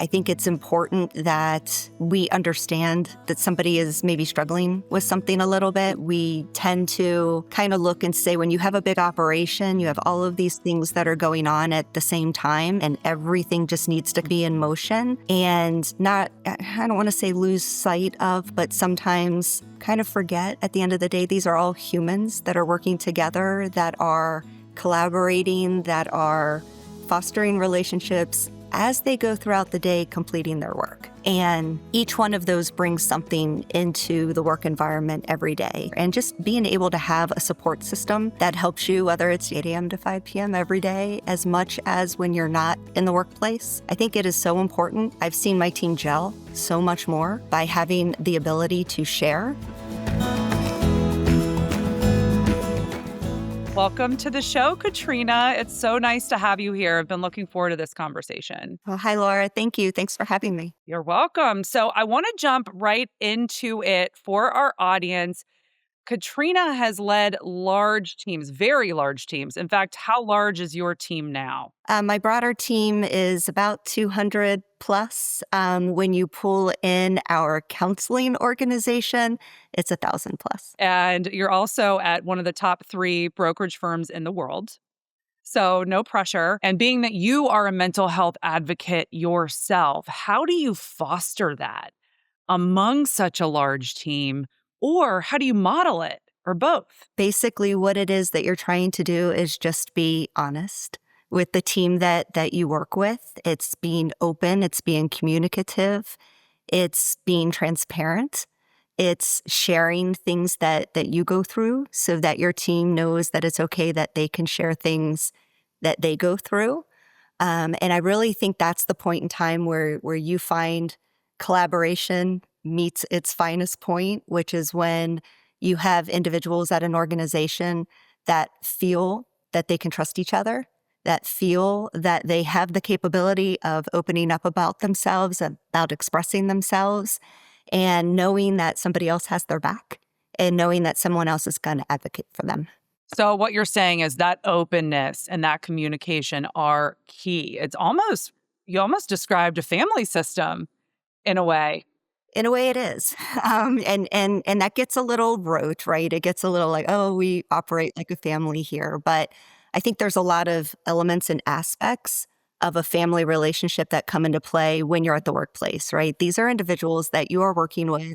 I think it's important that we understand that somebody is maybe struggling with something a little bit. We tend to kind of look and say, when you have a big operation, you have all of these things that are going on at the same time, and everything just needs to be in motion and not, I don't want to say lose sight of, but sometimes kind of forget at the end of the day, these are all humans that are working together, that are collaborating, that are fostering relationships as they go throughout the day, completing their work. And each one of those brings something into the work environment every day. And just being able to have a support system that helps you, whether it's 8 a.m. to 5 p.m. every day, as much as when you're not in the workplace, I think it is so important. I've seen my team gel so much more by having the ability to share. Welcome to the show, Katrina. It's so nice to have you here. I've been looking forward to this conversation. Well, hi, Laura. Thank you. Thanks for having me. You're welcome. So I want to jump right into it for our audience. Katrina has led large teams, very large teams. In fact, how large is your team now? My broader team is about 200 plus. When you pull in our counseling organization, it's 1,000 plus. And you're also at one of the top 3 brokerage firms in the world. So no pressure. And being that you are a mental health advocate yourself, how do you foster that among such a large team? Or how do you model it, or both? Basically, what it is that you're trying to do is just be honest with the team that you work with. It's being open, it's being communicative, it's being transparent, it's sharing things that you go through so that your team knows that it's okay that they can share things that they go through. And I really think that's the point in time where you find collaboration meets its finest point, which is when you have individuals at an organization that feel that they can trust each other, that feel that they have the capability of opening up about themselves, about expressing themselves, and knowing that somebody else has their back and knowing that someone else is going to advocate for them. So what you're saying is that openness and that communication are key. You almost described a family system in a way. In a way it is. And that gets a little rote, right? It gets a little like, oh, we operate like a family here. But I think there's a lot of elements and aspects of a family relationship that come into play when you're at the workplace, right? These are individuals that you are working with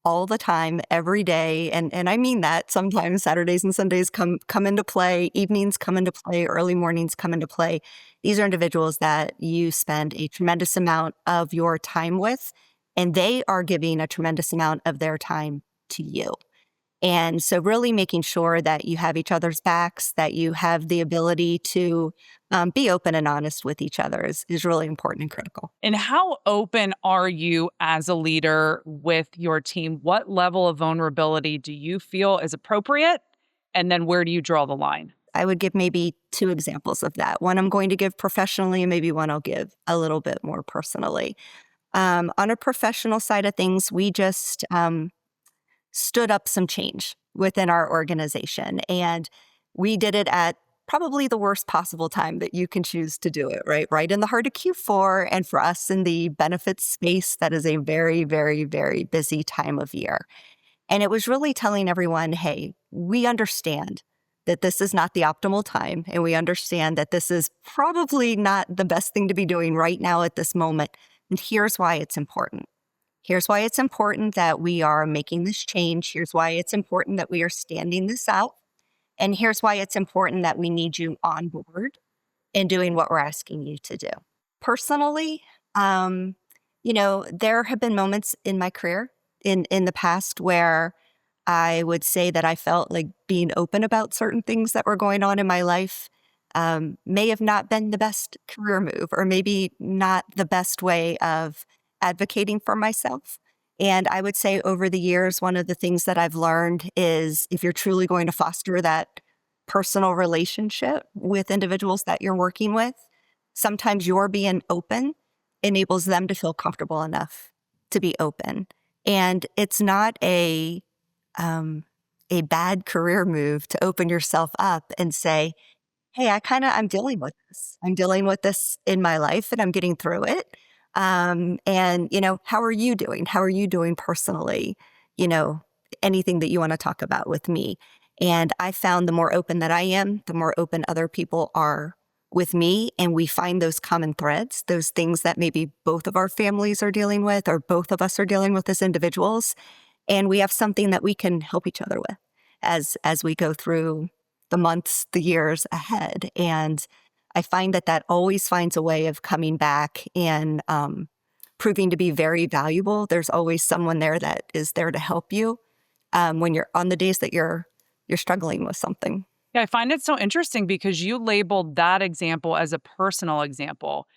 all the time, every day. And I mean that. Sometimes Saturdays and Sundays come into play, evenings come into play, early mornings come into play. These are individuals that you spend a tremendous amount of your time with, and they are giving a tremendous amount of their time to you. And so really making sure that you have each other's backs, that you have the ability to be open and honest with each other is really important and critical. And how open are you as a leader with your team? What level of vulnerability do you feel is appropriate? And then where do you draw the line? I would give maybe 2 examples of that. One I'm going to give professionally, and maybe one I'll give a little bit more personally. On a professional side of things, we just stood up some change within our organization. And we did it at probably the worst possible time that you can choose to do it, right? Right in the heart of Q4. And for us in the benefits space, that is a very, very, very busy time of year. And it was really telling everyone, hey, we understand that this is not the optimal time. And we understand that this is probably not the best thing to be doing right now at this moment. And here's why it's important. Here's why it's important that we are making this change. Here's why it's important that we are standing this out. And here's why it's important that we need you on board in doing what we're asking you to do. Personally, there have been moments in my career in the past where I would say that I felt like being open about certain things that were going on in my life may have not been the best career move, or maybe not the best way of advocating for myself. And I would say over the years, one of the things that I've learned is if you're truly going to foster that personal relationship with individuals that you're working with, sometimes your being open enables them to feel comfortable enough to be open. And it's not a bad career move to open yourself up and say, hey, I'm dealing with this. I'm dealing with this in my life and I'm getting through it. And, how are you doing? How are you doing personally? You know, anything that you want to talk about with me. And I found the more open that I am, the more open other people are with me. And we find those common threads, those things that maybe both of our families are dealing with, or both of us are dealing with as individuals. And we have something that we can help each other with as we go through the months, the years ahead. And I find that always finds a way of coming back and proving to be very valuable. There's always someone there that is there to help you when you're on the days that you're struggling with something. Yeah, I find it so interesting because you labeled that example as a personal example,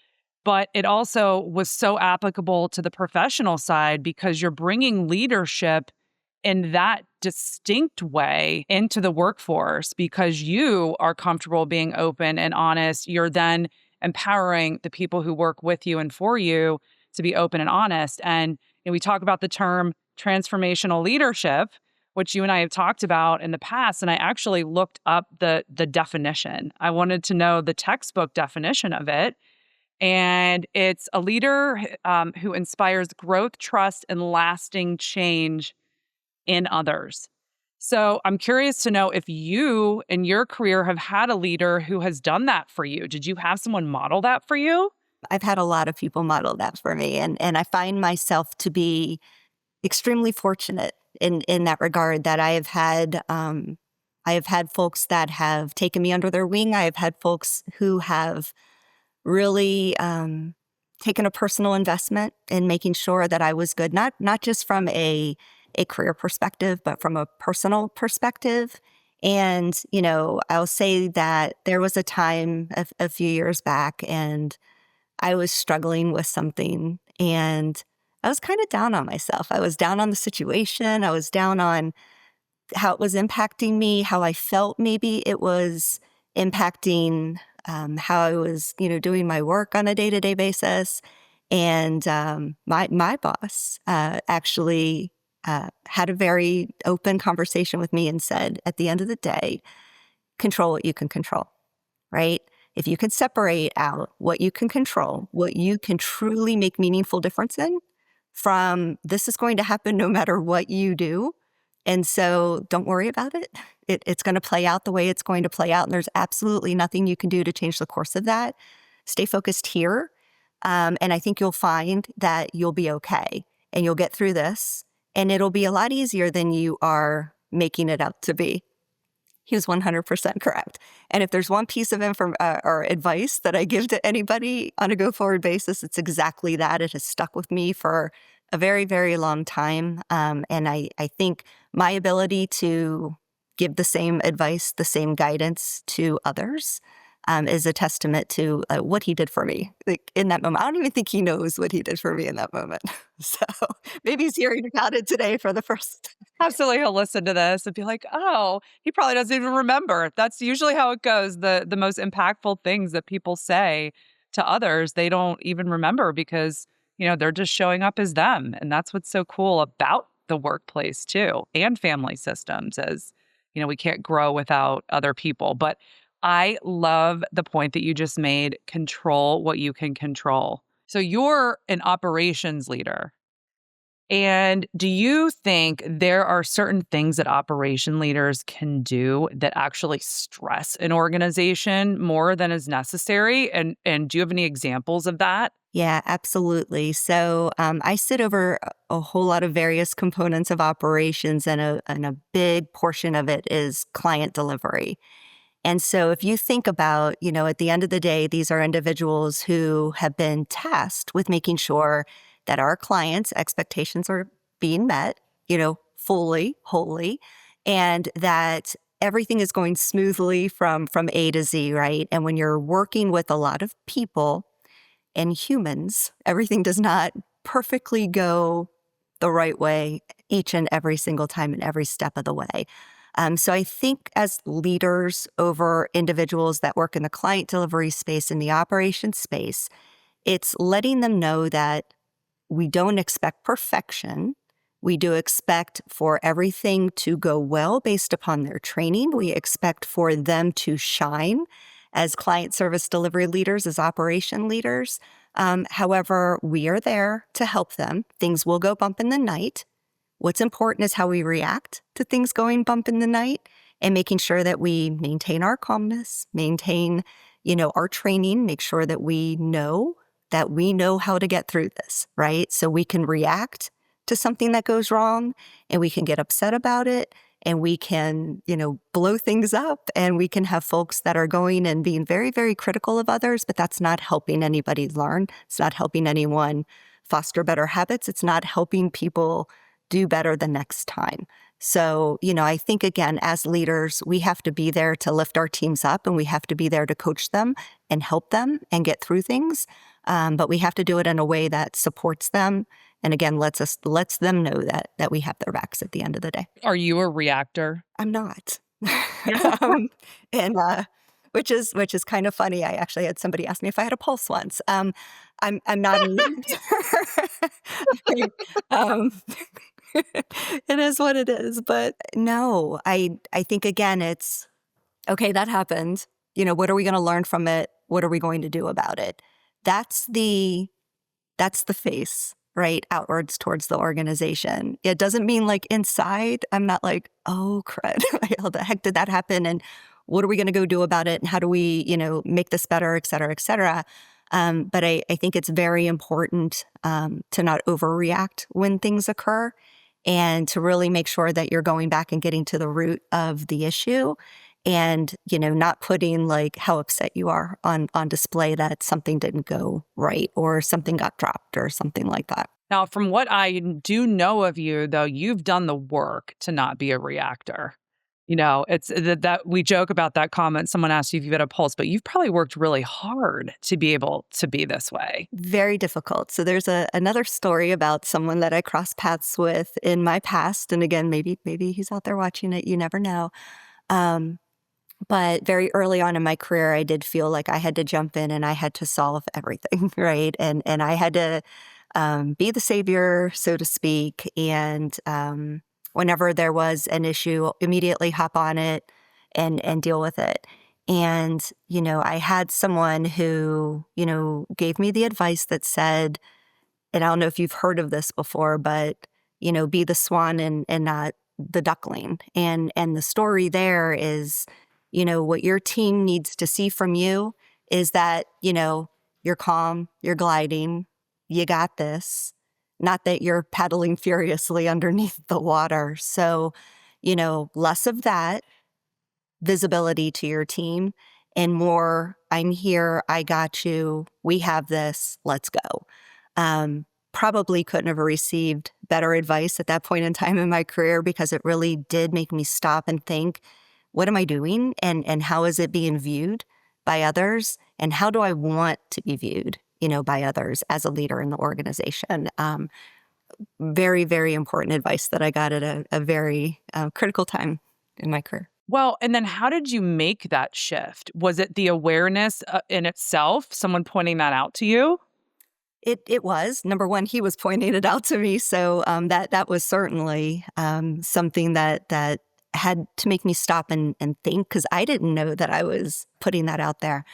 but it also was so applicable to the professional side because you're bringing leadership in that distinct way into the workforce because you are comfortable being open and honest. You're then empowering the people who work with you and for you to be open and honest. And we talk about the term transformational leadership, which you and I have talked about in the past. And I actually looked up the definition. I wanted to know the textbook definition of it. And it's a leader who inspires growth, trust, and lasting change in others. So I'm curious to know if you in your career have had a leader who has done that for you. Did you have someone model that for you? I've had a lot of people model that for me. And I find myself to be extremely fortunate in that regard that I have had folks that have taken me under their wing. I have had folks who have really taken a personal investment in making sure that I was good, not just from a career perspective, but from a personal perspective. And, I'll say that there was a time a few years back and I was struggling with something and I was kind of down on myself. I was down on the situation. I was down on how it was impacting me, how I felt maybe it was impacting how I was, doing my work on a day-to-day basis. And my boss actually had a very open conversation with me and said, at the end of the day, control what you can control, right? If you can separate out what you can control, what you can truly make meaningful difference in, from this is going to happen no matter what you do. And so don't worry about it. It's going to play out the way it's going to play out. And there's absolutely nothing you can do to change the course of that. Stay focused here. And I think you'll find that you'll be okay and you'll get through this. And it'll be a lot easier than you are making it out to be. He was 100% correct. And if there's one piece of or advice that I give to anybody on a go-forward basis, it's exactly that. It has stuck with me for a very, very long time. And I think my ability to give the same advice, the same guidance to others is a testament to what he did for me. Like in that moment, I don't even think he knows what he did for me in that moment. So maybe he's hearing about it today for the first. Absolutely. He'll listen to this and be like, oh, he probably doesn't even remember. That's usually how it goes. The most impactful things that people say to others, they don't even remember because, they're just showing up as them. And that's what's so cool about the workplace too, and family systems as, we can't grow without other people. But I love the point that you just made, control what you can control. So you're an operations leader. And do you think there are certain things that operation leaders can do that actually stress an organization more than is necessary? And do you have any examples of that? Yeah, absolutely. So I sit over a whole lot of various components of operations, and a big portion of it is client delivery. And so if you think about, at the end of the day, these are individuals who have been tasked with making sure that our clients' expectations are being met, fully, wholly, and that everything is going smoothly from A to Z, right? And when you're working with a lot of people and humans, everything does not perfectly go the right way each and every single time and every step of the way. So I think as leaders over individuals that work in the client delivery space, in the operations space, it's letting them know that we don't expect perfection. We do expect for everything to go well based upon their training. We expect for them to shine as client service delivery leaders, as operation leaders. However, we are there to help them. Things will go bump in the night. What's important is how we react to things going bump in the night and making sure that we maintain our calmness, maintain, our training, make sure that we know how to get through this, right? So we can react to something that goes wrong and we can get upset about it and we can, blow things up and we can have folks that are going and being very, very critical of others, but that's not helping anybody learn. It's not helping anyone foster better habits. It's not helping people do better the next time. So, I think, again, as leaders, we have to be there to lift our teams up and we have to be there to coach them and help them and get through things. But we have to do it in a way that supports them and, again, lets them know that we have their backs at the end of the day. Are you a reactor? I'm not. And which is kind of funny. I actually had somebody ask me if I had a pulse once. I'm not a it is what it is. But no, I think, again, it's okay, that happened. What are we going to learn from it? What are we going to do about it? That's the face, right? Outwards towards the organization. It doesn't mean like inside, I'm not like, oh, crud, how the heck did that happen? And what are we going to go do about it? And how do we, make this better, et cetera, et cetera. But I think it's very important to not overreact when things occur and to really make sure that you're going back and getting to the root of the issue and, not putting like how upset you are on display that something didn't go right or something got dropped or something like that. Now, from what I do know of you, though, you've done the work to not be a reactor. It's that we joke about that comment. Someone asked you if you had a pulse, but you've probably worked really hard to be able to be this way. Very difficult. So there's another story about someone that I crossed paths with in my past. And again, maybe he's out there watching it. You never know. But very early on in my career, I did feel like I had to jump in and I had to solve everything, right? And I had to be the savior, so to speak. And whenever there was an issue, immediately hop on it and deal with it. And, I had someone who, gave me the advice that said, and I don't know if you've heard of this before, but, be the swan and not the duckling. And the story there is, what your team needs to see from you is that, you're calm, you're gliding, you got this. Not that you're paddling furiously underneath the water. So, less of that visibility to your team and more, I'm here, I got you, we have this, let's go. Probably couldn't have received better advice at that point in time in my career because it really did make me stop and think, what am I doing and how is it being viewed by others? And how do I want to be viewed, by others as a leader in the organization? Very, very important advice that I got at a very critical time in my career. Well, and then how did you make that shift? Was it the awareness in itself, someone pointing that out to you? It was. Number one, he was pointing it out to me. So that was certainly something that had to make me stop and think, because I didn't know that I was putting that out there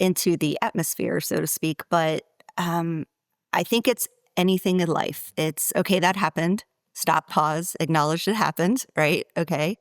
into the atmosphere, so to speak. But I think it's anything in life. It's, okay, that happened. Stop, pause, acknowledge it happened, right? Okay,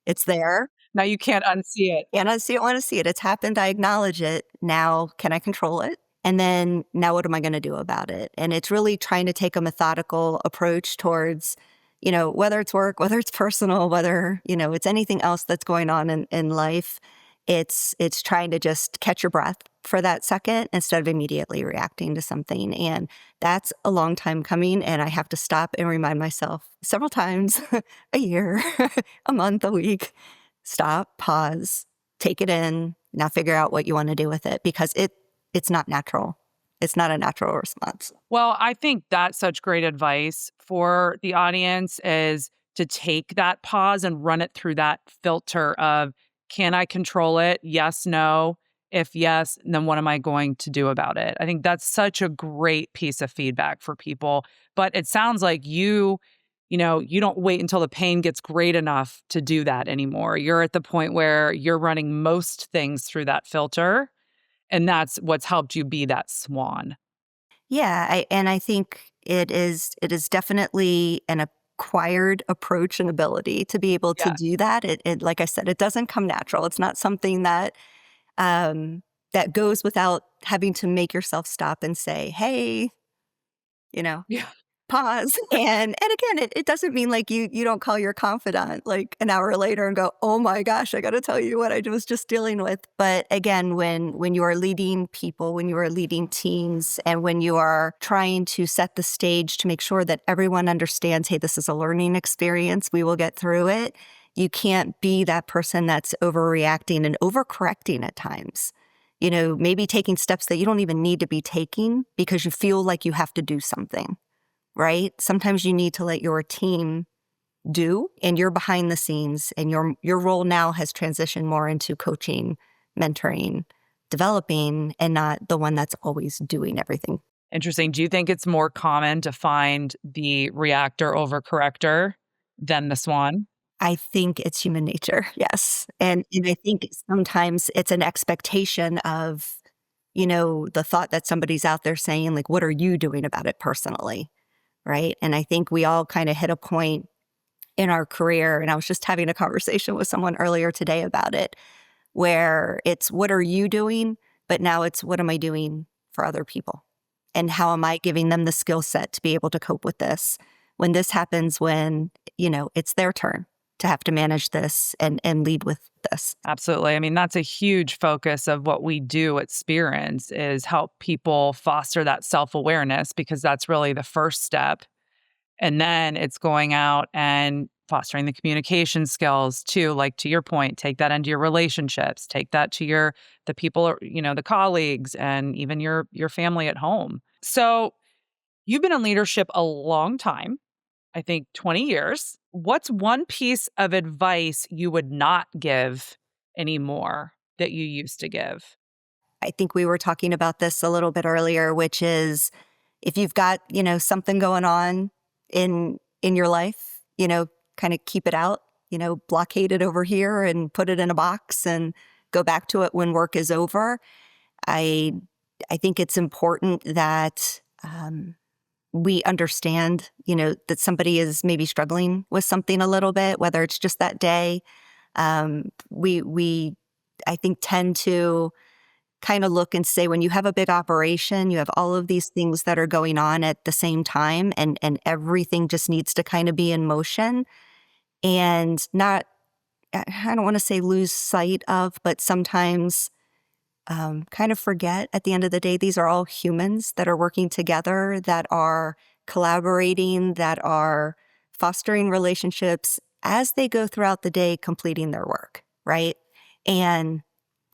it's there. Now you can't unsee it. And I see it, want to see it. It's happened. I acknowledge it. Now, can I control it? And then now what am I going to do about it? And it's really trying to take a methodical approach towards, whether it's work, whether it's personal, whether, it's anything else that's going on in life. It's trying to just catch your breath for that second instead of immediately reacting to something. And that's a long time coming. And I have to stop and remind myself several times a year, a month, a week, stop, pause, take it in, now figure out what you want to do with it, because it's not natural. It's not a natural response. Well, I think that's such great advice for the audience, is to take that pause and run it through that filter of, can I control it? Yes, no. If yes, then what am I going to do about it? I think that's such a great piece of feedback for people. But it sounds like you don't wait until the pain gets great enough to do that anymore. You're at the point where you're running most things through that filter. And that's what's helped you be that swan. Yeah, and I think it is definitely an acquired approach and ability to be able to Yeah. do that. It like I said, it doesn't come natural. It's not something um, that goes without having to make yourself stop and say, "Hey, you know, Yeah. pause." And again, it doesn't mean like you don't call your confidant like an hour later and go, "Oh my gosh, I got to tell you what I was just dealing with." But again, when you are leading people, when you are leading teams, and when you are trying to set the stage to make sure that everyone understands, hey, this is a learning experience, we will get through it. You can't be that person that's overreacting and overcorrecting at times. Maybe taking steps that you don't even need to be taking because you feel like you have to do something, right? Sometimes you need to let your team do, and you're behind the scenes, and your role now has transitioned more into coaching, mentoring, developing, and not the one that's always doing everything. Interesting. Do you think it's more common to find the reactor overcorrector than the swan? I think it's human nature, yes. And I think sometimes it's an expectation of, the thought that somebody's out there saying, like, what are you doing about it personally? Right. And I think we all kind of hit a point in our career. And I was just having a conversation with someone earlier today about it, where it's what are you doing? But now it's what am I doing for other people? And how am I giving them the skill set to be able to cope with this when this happens, when, it's their turn to have to manage this and lead with this. Absolutely. I mean, that's a huge focus of what we do at Spirence is help people foster that self-awareness because that's really the first step. And then it's going out and fostering the communication skills too, like to your point, take that into your relationships, take that to the people, the colleagues and even your family at home. So you've been in leadership a long time, I think 20 years. What's one piece of advice you would not give anymore that you used to give? I think we were talking about this a little bit earlier, which is if you've got, something going on in your life, kind of keep it out, blockade it over here and put it in a box and go back to it when work is over. I I think it's important that we understand, that somebody is maybe struggling with something a little bit, whether it's just that day. We I think tend to kind of look and say when you have a big operation, you have all of these things that are going on at the same time, and everything just needs to kind of be in motion and not, I don't want to say lose sight of, but sometimes kind of forget at the end of the day, these are all humans that are working together, that are collaborating, that are fostering relationships as they go throughout the day, completing their work, right? And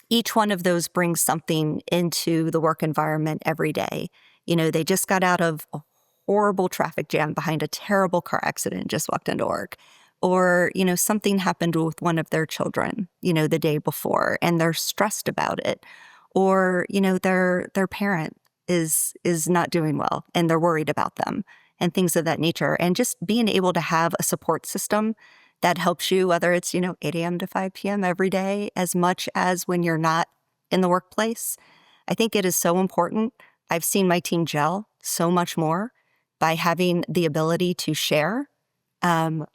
each one of those brings something into the work environment every day. They just got out of a horrible traffic jam behind a terrible car accident, just walked into work. Or, something happened with one of their children, the day before, and they're stressed about it. Or, their parent is not doing well and they're worried about them and things of that nature. And just being able to have a support system that helps you, whether it's, 8 a.m. to 5 p.m. every day, as much as when you're not in the workplace. I think it is so important. I've seen my team gel so much more by having the ability to share.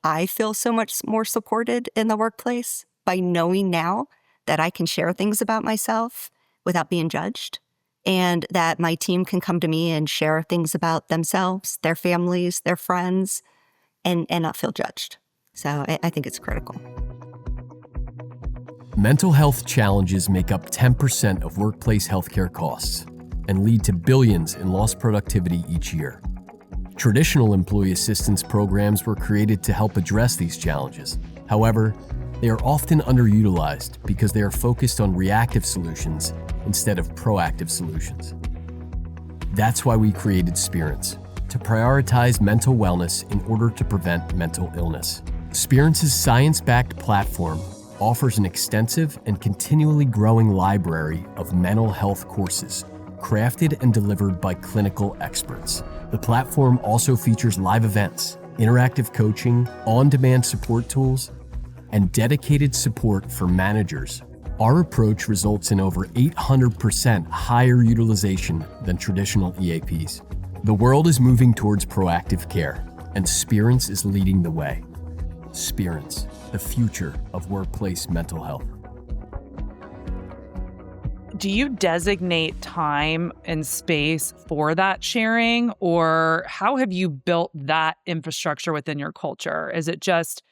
I feel so much more supported in the workplace by knowing now that I can share things about myself without being judged, and that my team can come to me and share things about themselves, their families, their friends, and not feel judged. So I think it's critical. Mental health challenges make up 10% of workplace healthcare costs and lead to billions in lost productivity each year. Traditional employee assistance programs were created to help address these challenges. However, they are often underutilized because they are focused on reactive solutions instead of proactive solutions. That's why we created Spirence, to prioritize mental wellness in order to prevent mental illness. Spirence's science-backed platform offers an extensive and continually growing library of mental health courses, crafted and delivered by clinical experts. The platform also features live events, interactive coaching, on-demand support tools, and dedicated support for managers Our approach results in over 800% higher utilization than traditional EAPs. The world is moving towards proactive care, and Spirence is leading the way. Spirence, the future of workplace mental health. Do you designate time and space for that sharing, or how have you built that infrastructure within your culture? Is it just,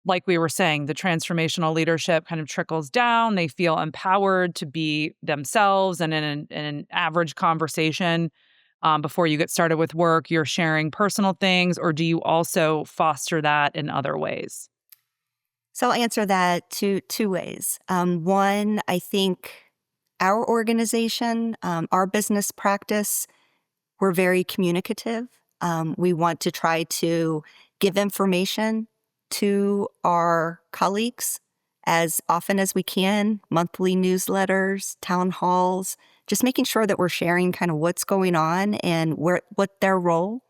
like we were saying, the transformational leadership kind of trickles down, they feel empowered to be themselves, and in an average conversation before you get started with work, you're sharing personal things, or do you also foster that in other ways? So I'll answer that two ways. One, I think our organization, our business practice, we're very communicative. We want to try to give information to our colleagues as often as we can, monthly newsletters, town halls, just making sure that we're sharing kind of what's going on and what their role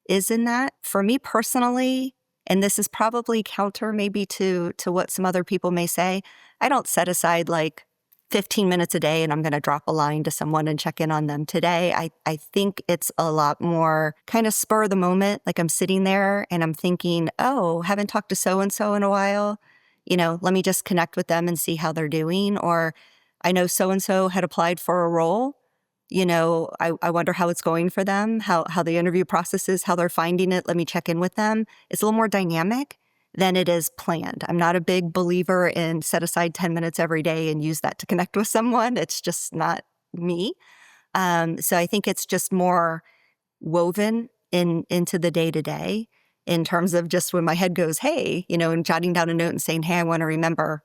is in that. For me personally, and this is probably counter maybe to what some other people may say, I don't set aside like 15 minutes a day and I'm going to drop a line to someone and check in on them today. I think it's a lot more kind of spur of the moment. Like I'm sitting there and I'm thinking, oh, haven't talked to so-and-so in a while. Let me just connect with them and see how they're doing. Or I know so-and-so had applied for a role. I wonder how it's going for them, how the interview process is, how they're finding it. Let me check in with them. It's a little more dynamic than it is planned. I'm not a big believer in set aside 10 minutes every day and use that to connect with someone. It's just not me. So I think it's just more woven into the day-to-day in terms of just when my head goes, hey, and jotting down a note and saying, hey, I want to remember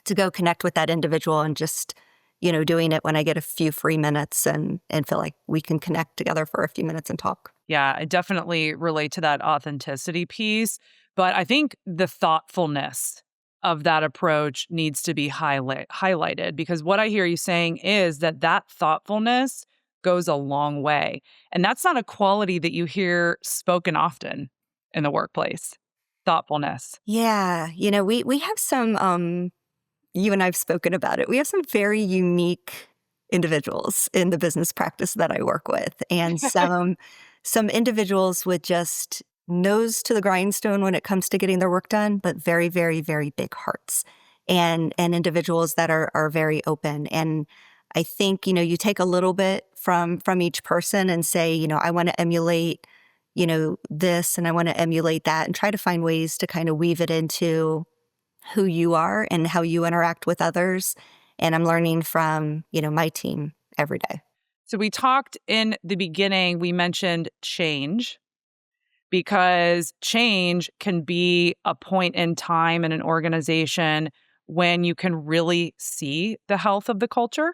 to go connect with that individual, and just, doing it when I get a few free minutes and feel like we can connect together for a few minutes and talk. Yeah, I definitely relate to that authenticity piece. But I think the thoughtfulness of that approach needs to be highlighted, because what I hear you saying is that thoughtfulness goes a long way. And that's not a quality that you hear spoken often in the workplace. Thoughtfulness. Yeah. We have some, you and I've spoken about it. We have some very unique individuals in the business practice that I work with, and some individuals with just nose to the grindstone when it comes to getting their work done, but very, very, very big hearts, and individuals that are very open. And I think, you take a little bit from each person and say, I want to emulate, this, and I want to emulate that, and try to find ways to kind of weave it into who you are and how you interact with others. And I'm learning from, my team every day. So we talked in the beginning, we mentioned change, because change can be a point in time in an organization when you can really see the health of the culture,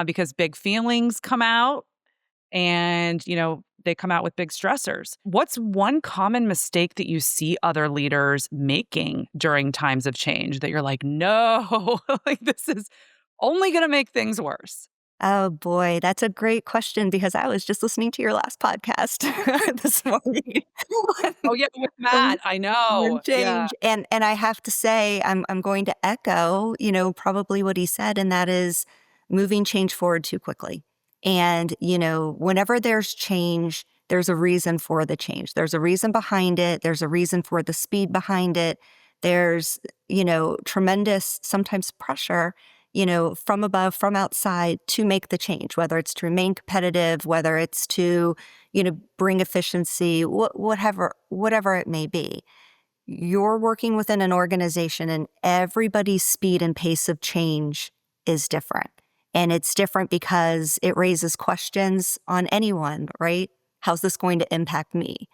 because big feelings come out, and, they come out with big stressors. What's one common mistake that you see other leaders making during times of change that you're like, no, like this is only going to make things worse? Oh boy, that's a great question, because I was just listening to your last podcast this morning. Oh yeah, with Um, Matt, I know. Yeah. Change. And I have to say, I'm going to echo, probably what he said, and that is moving change forward too quickly. And, whenever there's change, there's a reason for the change. There's a reason behind it. There's a reason for the speed behind it. There's, tremendous, sometimes pressure, from above, from outside to make the change, whether it's to remain competitive, whether it's to, bring efficiency, whatever it may be. You're working within an organization, and everybody's speed and pace of change is different. And it's different because it raises questions on anyone, right? How's this going to impact me?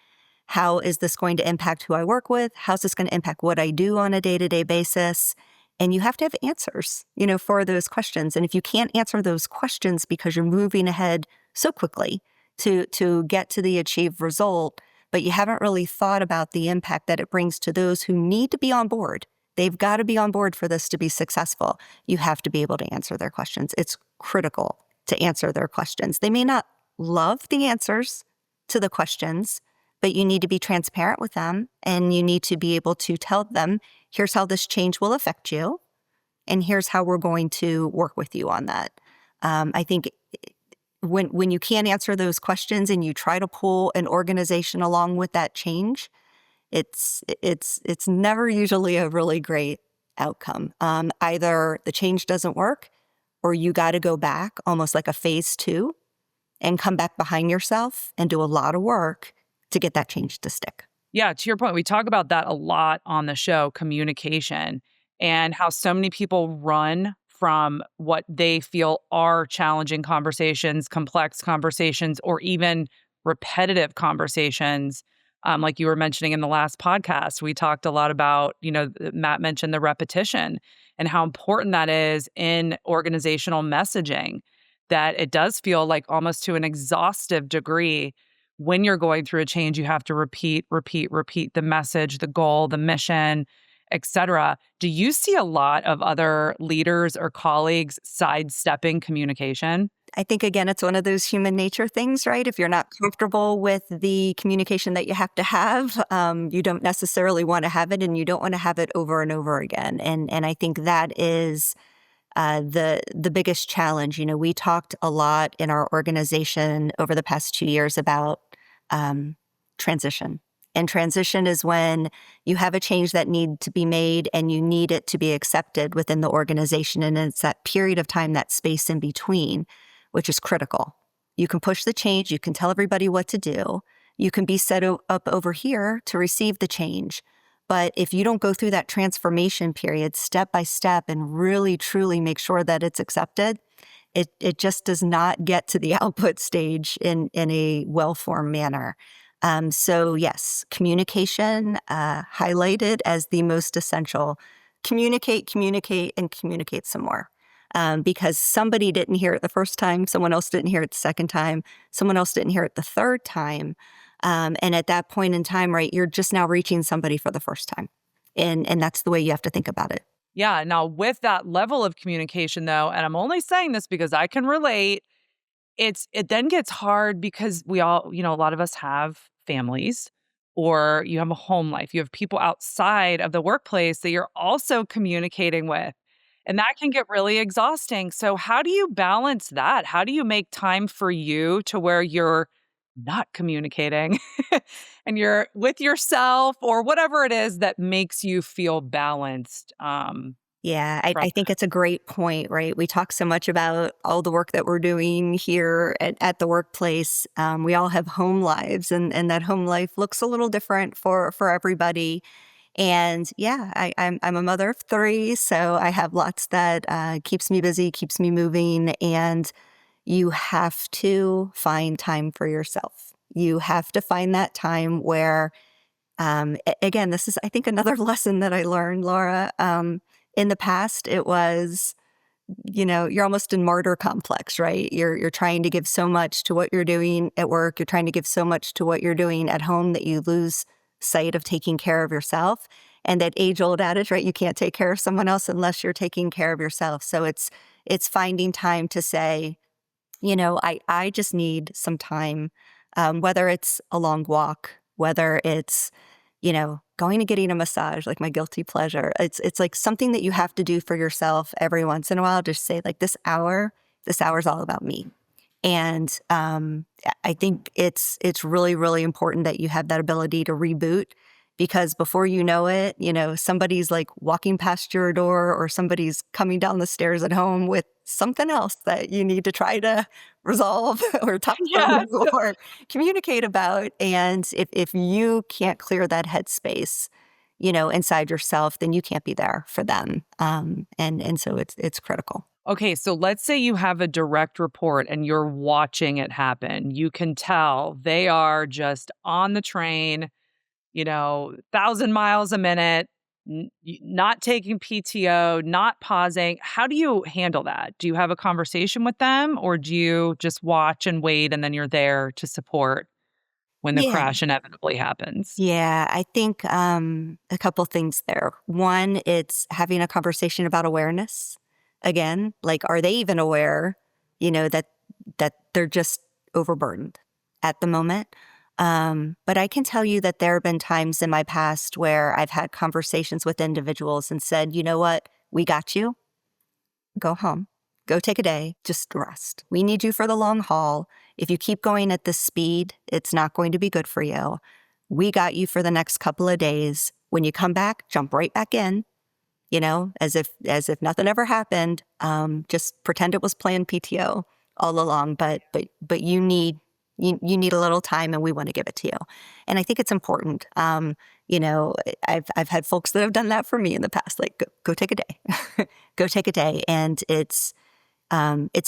How is this going to impact who I work with? How's this going to impact what I do on a day-to-day basis? And you have to have answers, for those questions. And if you can't answer those questions because you're moving ahead so quickly to get to the achieved result, but you haven't really thought about the impact that it brings to those who need to be on board. They've got to be on board for this to be successful. You have to be able to answer their questions. It's critical to answer their questions. They may not love the answers to the questions, but you need to be transparent with them, and you need to be able to tell them, here's how this change will affect you. and here's how we're going to work with you on that. I think when you can't answer those questions and you try to pull an organization along with that change, it's never usually a really great outcome. Either the change doesn't work, or you got to go back almost like a phase 2 and come back behind yourself and do a lot of work to get that change to stick. Yeah, to your point, we talk about that a lot on the show, communication, and how so many people run from what they feel are challenging conversations, complex conversations, or even repetitive conversations. Like you were mentioning in the last podcast, we talked a lot about, Matt mentioned the repetition and how important that is in organizational messaging, that it does feel like almost to an exhaustive degree. When you're going through a change, you have to repeat the message, the goal, the mission, etc. Do you see a lot of other leaders or colleagues sidestepping communication? I think, again, it's one of those human nature things, right? If you're not comfortable with the communication that you have to have, you don't necessarily want to have it, and you don't want to have it over and over again. And I think that is the biggest challenge. We talked a lot in our organization over the past 2 years about transition. And transition is when you have a change that needs to be made and you need it to be accepted within the organization. And it's that period of time, that space in between, which is critical. You can push the change. You can tell everybody what to do. You can be set up over here to receive the change. But if you don't go through that transformation period step by step and really, truly make sure that it's accepted, it just does not get to the output stage in a well-formed manner. So yes, communication highlighted as the most essential. Communicate, and communicate some more. Because somebody didn't hear it the first time, someone else didn't hear it the second time, someone else didn't hear it the third time. And at that point in time, right, you're just now reaching somebody for the first time. And that's the way you have to think about it. Yeah. Now, with that level of communication, though, and I'm only saying this because I can relate, it then gets hard because we all, a lot of us have families, or you have a home life. You have people outside of the workplace that you're also communicating with. And that can get really exhausting. So how do you balance that? How do you make time for you to where you're not communicating and you're with yourself or whatever it is that makes you feel balanced? Yeah, I think it's a great point, right? We talk so much about all the work that we're doing here at the workplace. We all have home lives, and that home life looks a little different for everybody. And yeah, I'm a mother of 3, so I have lots that keeps me busy, keeps me moving, and you have to find time for yourself. You have to find that time where, again, this is, I think, another lesson that I learned, Laura. In the past, it was, you're almost in martyr complex, right? You're trying to give so much to what you're doing at work. You're trying to give so much to what you're doing at home that you lose sight of taking care of yourself. And that age-old adage, right? You can't take care of someone else unless you're taking care of yourself. So it's finding time to say, I just need some time, whether it's a long walk, whether it's, going and getting a massage, like my guilty pleasure. It's like something that you have to do for yourself every once in a while. Just say, like, this hour's all about me. And I think it's really, really important that you have that ability to reboot, because before you know it, somebody's like walking past your door, or somebody's coming down the stairs at home with something else that you need to try to resolve or talk Yes. about or communicate about. And if you can't clear that headspace, inside yourself, then you can't be there for them. And so it's critical. Okay, so let's say you have a direct report and you're watching it happen. You can tell they are just on the train, 1,000 miles a minute, not taking PTO, not pausing. How do you handle that? Do you have a conversation with them, or do you just watch and wait and then you're there to support when the Yeah. crash inevitably happens? Yeah, I think a couple things there. One, it's having a conversation about awareness. Again, like, are they even aware, that they're just overburdened at the moment? But I can tell you that there have been times in my past where I've had conversations with individuals and said, you know what, we got you. go home, go take a day, just rest. We need you for the long haul. If you keep going at this speed, it's not going to be good for you. We got you for the next couple of days. When you come back, jump right back in, as if nothing ever happened. Just pretend it was planned PTO all along. But you need a little time, and we want to give it to you. And I think it's important. I've had folks that have done that for me in the past. Like, go take a day, go take a day, and it's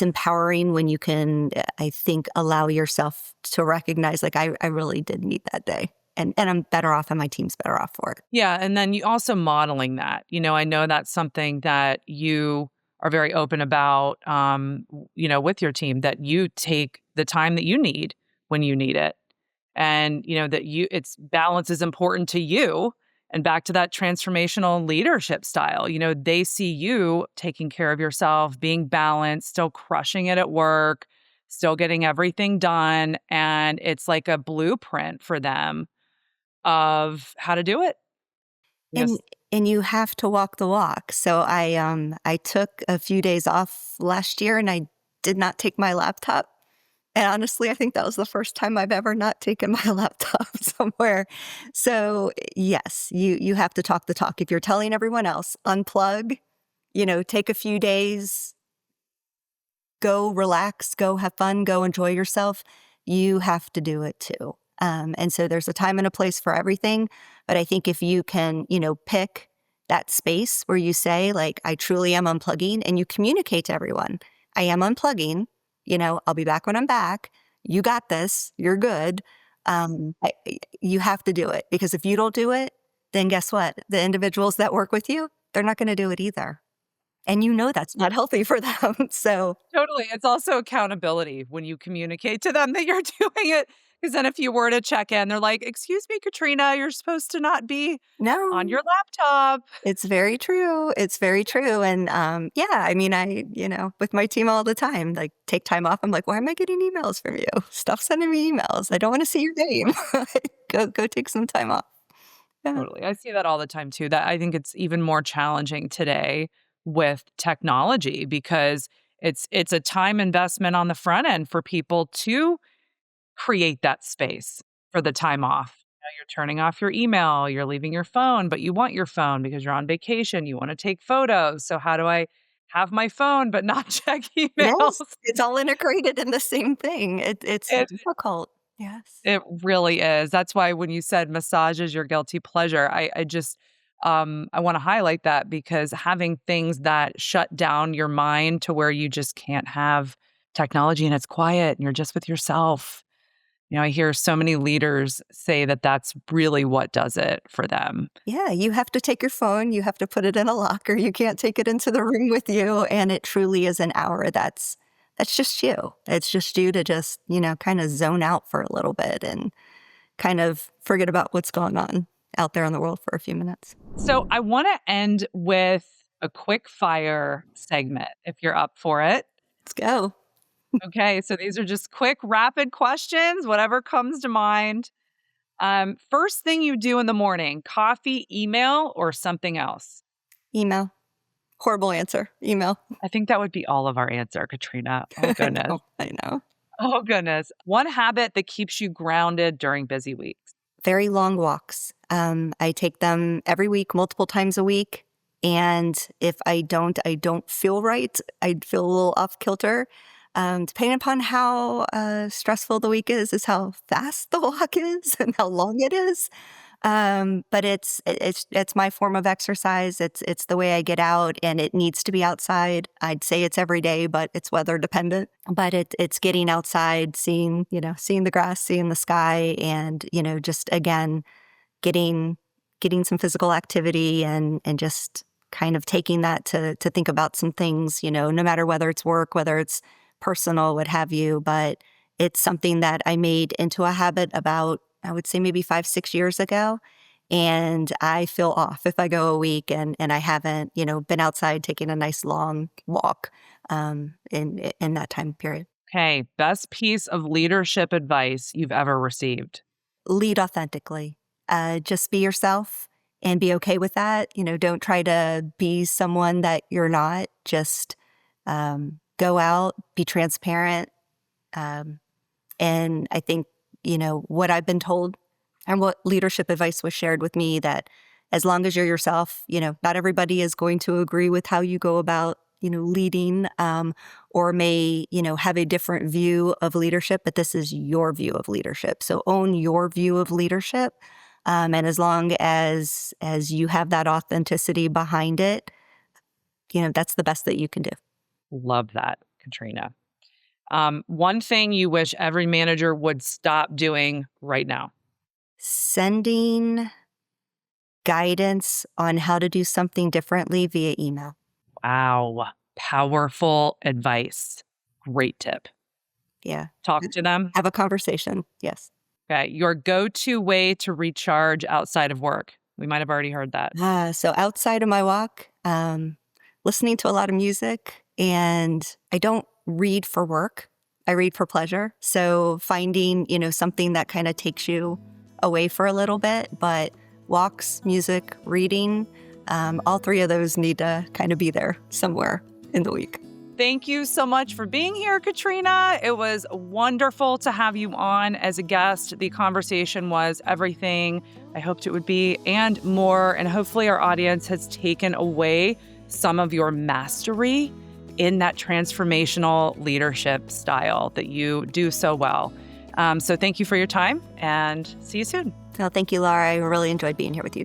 empowering when you can, I think, allow yourself to recognize, like, I really did need that day. And I'm better off, and my team's better off for it. Yeah. And then you also modeling that. I know that's something that you are very open about, with your team, that you take the time that you need when you need it. And, it's balance is important to you. And back to that transformational leadership style, they see you taking care of yourself, being balanced, still crushing it at work, still getting everything done. And it's like a blueprint for them of how to do it. Yes. And you have to walk the walk. So I took a few days off last year, and I did not take my laptop. And honestly, I think that was the first time I've ever not taken my laptop somewhere. So yes, you have to talk the talk. If you're telling everyone else, unplug, take a few days, go relax, go have fun, go enjoy yourself, you have to do it too. And so there's a time and a place for everything. But I think if you can, pick that space where you say, like, I truly am unplugging, and you communicate to everyone, I am unplugging, I'll be back when I'm back. You got this. You're good. You have to do it, because if you don't do it, then guess what? The individuals that work with you, they're not going to do it either. And that's not healthy for them. So Totally. It's also accountability when you communicate to them that you're doing it. Because then if you were to check in, they're like, excuse me, Katrina, you're supposed to not be no, on your laptop. it's very true. It's very true. And I with my team all the time, like, take time off. I'm like, why am I getting emails from you? Stop sending me emails. I don't want to see your name. Go take some time off. Yeah. Totally. I see that all the time too. That I think it's even more challenging today with technology, because it's a time investment on the front end for people to create that space for the time off. You're turning off your email, you're leaving your phone, but you want your phone because you're on vacation, you want to take photos. So how do I have my phone but not check emails? Yes, it's all integrated in the same thing. It's It difficult. Yes. it really is. That's why when you said massage is your guilty pleasure, I just I want to highlight that, because having things that shut down your mind to where you just can't have technology and it's quiet and you're just with yourself. I hear so many leaders say that that's really what does it for them. Yeah, you have to take your phone, you have to put it in a locker, you can't take it into the room with you, and it truly is an hour that's just you. It's just you to just, kind of zone out for a little bit and kind of forget about what's going on out there in the world for a few minutes. So I want to end with a quick fire segment, if you're up for it. Let's go. Okay, so these are just quick, rapid questions, whatever comes to mind. First thing you do in the morning, coffee, email, or something else? Email. Horrible answer. Email. I think that would be all of our answer, Katrina. Oh, goodness. I know. Oh, goodness. One habit that keeps you grounded during busy weeks? Very long walks. I take them every week, multiple times a week. And if I don't feel right. I feel a little off kilter. Depending upon how stressful the week is how fast the walk is and how long it is. But it's my form of exercise. It's the way I get out, and it needs to be outside. I'd say it's every day, but it's weather dependent. But it's getting outside, seeing the grass, seeing the sky, and just again getting some physical activity and just kind of taking that to think about some things. No matter whether it's work, whether it's personal, what have you, but it's something that I made into a habit about, I would say maybe 5-6 years ago. And I feel off if I go a week and I haven't, been outside taking a nice long walk in that time period. Okay, best piece of leadership advice you've ever received? Lead authentically. Just be yourself and be okay with that. Don't try to be someone that you're not. Just Go out, be transparent. And I think, what I've been told and what leadership advice was shared with me, that as long as you're yourself, not everybody is going to agree with how you go about, leading, or may, have a different view of leadership, but this is your view of leadership. So own your view of leadership. And as long as you have that authenticity behind it, that's the best that you can do. Love that, Katrina. One thing you wish every manager would stop doing right now? Sending guidance on how to do something differently via email. Wow. Powerful advice. Great tip. Yeah. Talk to them. Have a conversation. Yes. Okay. Your go-to way to recharge outside of work. We might have already heard that. So outside of my walk, listening to a lot of music, and I don't read for work. I read for pleasure. So finding, something that kind of takes you away for a little bit, but walks, music, reading, all three of those need to kind of be there somewhere in the week. Thank you so much for being here, Katrina. It was wonderful to have you on as a guest. The conversation was everything I hoped it would be and more. And hopefully our audience has taken away some of your mastery in that transformational leadership style that you do so well. So thank you for your time and see you soon. Well, thank you, Laura. I really enjoyed being here with you.